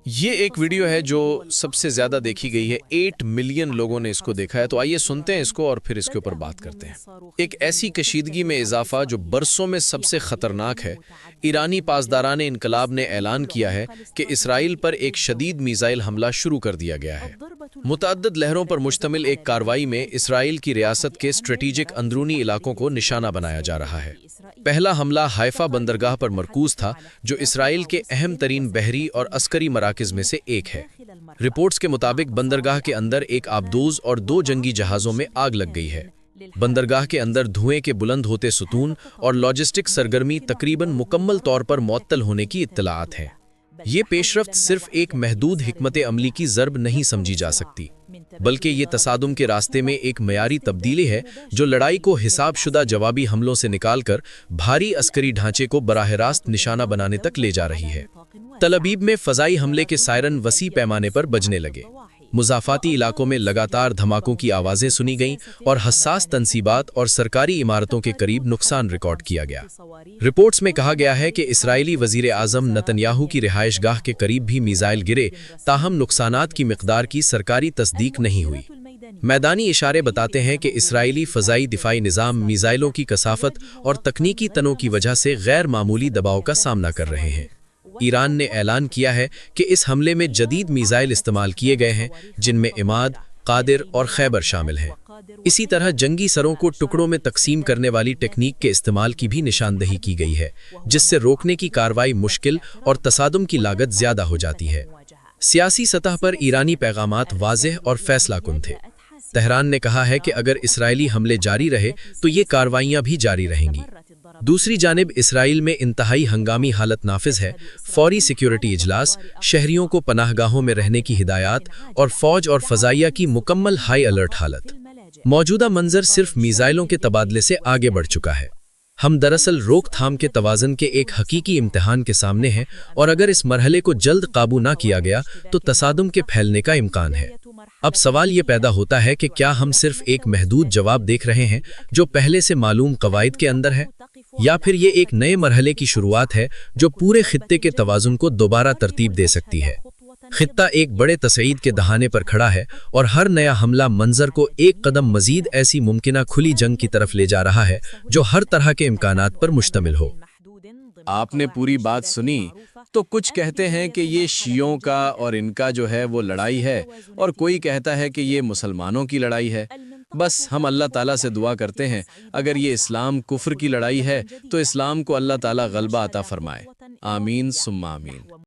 یہ ایک ویڈیو ہے جو سب سے زیادہ دیکھی گئی ہے، 8 ملین لوگوں نے اس کو دیکھا ہے، تو آئیے سنتے ہیں اس کو اور پھر اس کے اوپر بات کرتے ہیں۔ ایک ایسی کشیدگی میں اضافہ جو برسوں میں سب سے خطرناک ہے۔ ایرانی پاسداران انقلاب نے اعلان کیا ہے کہ اسرائیل پر ایک شدید میزائل حملہ شروع کر دیا گیا ہے۔ متعدد لہروں پر مشتمل ایک کارروائی میں اسرائیل کی ریاست کے اسٹریٹجک اندرونی علاقوں کو نشانہ بنایا جا رہا ہے۔ پہلا حملہ حائفہ بندرگاہ پر مرکوز تھا، جو اسرائیل کے اہم ترین بحری اور عسکری مراکز میں سے ایک ہے۔ رپورٹس کے مطابق بندرگاہ کے اندر ایک آبدوز اور 2 جنگی جہازوں میں آگ لگ گئی ہے۔ بندرگاہ کے اندر دھوئیں کے بلند ہوتے ستون اور لاجسٹک سرگرمی تقریباً مکمل طور پر معطل ہونے کی اطلاعات ہیں۔ یہ پیش رفت صرف ایک محدود حکمت عملی کی ضرب نہیں سمجھی جا سکتی، بلکہ یہ تصادم کے راستے میں ایک معیاری تبدیلی ہے جو لڑائی کو حساب شدہ جوابی حملوں سے نکال کر بھاری عسکری ڈھانچے کو براہ راست نشانہ بنانے تک لے جا رہی ہے۔ تل ابیب میں فضائی حملے کے سائرن وسیع پیمانے پر بجنے لگے۔ مضافاتی علاقوں میں لگاتار دھماکوں کی آوازیں سنی گئیں اور حساس تنصیبات اور سرکاری عمارتوں کے قریب نقصان ریکارڈ کیا گیا۔ رپورٹس میں کہا گیا ہے کہ اسرائیلی وزیر اعظم نتن یاہو کی رہائش گاہ کے قریب بھی میزائل گرے، تاہم نقصانات کی مقدار کی سرکاری تصدیق نہیں ہوئی۔ میدانی اشارے بتاتے ہیں کہ اسرائیلی فضائی دفاعی نظام میزائلوں کی کثافت اور تکنیکی تنوع کی وجہ سے غیر معمولی دباؤ کا سامنا کر رہے ہیں۔ ایران نے اعلان کیا ہے کہ اس حملے میں جدید میزائل استعمال کیے گئے ہیں، جن میں عماد، قادر اور خیبر شامل ہیں۔ اسی طرح جنگی سروں کو ٹکڑوں میں تقسیم کرنے والی ٹیکنیک کے استعمال کی بھی نشاندہی کی گئی ہے، جس سے روکنے کی کارروائی مشکل اور تصادم کی لاگت زیادہ ہو جاتی ہے۔ سیاسی سطح پر ایرانی پیغامات واضح اور فیصلہ کن تھے۔ تہران نے کہا ہے کہ اگر اسرائیلی حملے جاری رہے تو یہ کارروائیاں بھی جاری رہیں گی۔ دوسری جانب اسرائیل میں انتہائی ہنگامی حالت نافذ ہے۔ فوری سیکیورٹی اجلاس، شہریوں کو پناہ گاہوں میں رہنے کی ہدایات اور فوج اور فضائیہ کی مکمل ہائی الرٹ حالت۔ موجودہ منظر صرف میزائلوں کے تبادلے سے آگے بڑھ چکا ہے۔ ہم دراصل روک تھام کے توازن کے ایک حقیقی امتحان کے سامنے ہیں، اور اگر اس مرحلے کو جلد قابو نہ کیا گیا تو تصادم کے پھیلنے کا امکان ہے۔ اب سوال یہ پیدا ہوتا ہے کہ کیا ہم صرف ایک محدود جواب دیکھ رہے ہیں جو پہلے سے معلوم قواعد کے اندر ہے، یا پھر یہ ایک نئے مرحلے کی شروعات ہے جو پورے خطے کے توازن کو دوبارہ ترتیب دے سکتی ہے۔ خطہ ایک بڑے تصعید کے دہانے پر کھڑا ہے، اور ہر نیا حملہ منظر کو ایک قدم مزید ایسی ممکنہ کھلی جنگ کی طرف لے جا رہا ہے جو ہر طرح کے امکانات پر مشتمل ہو۔ آپ نے پوری بات سنی، تو کچھ کہتے ہیں کہ یہ شیعوں کا اور ان کا جو ہے وہ لڑائی ہے، اور کوئی کہتا ہے کہ یہ مسلمانوں کی لڑائی ہے۔ بس ہم اللہ تعالیٰ سے دعا کرتے ہیں اگر یہ اسلام کفر کی لڑائی ہے تو اسلام کو اللہ تعالیٰ غلبہ عطا فرمائے۔ آمین ثم آمین۔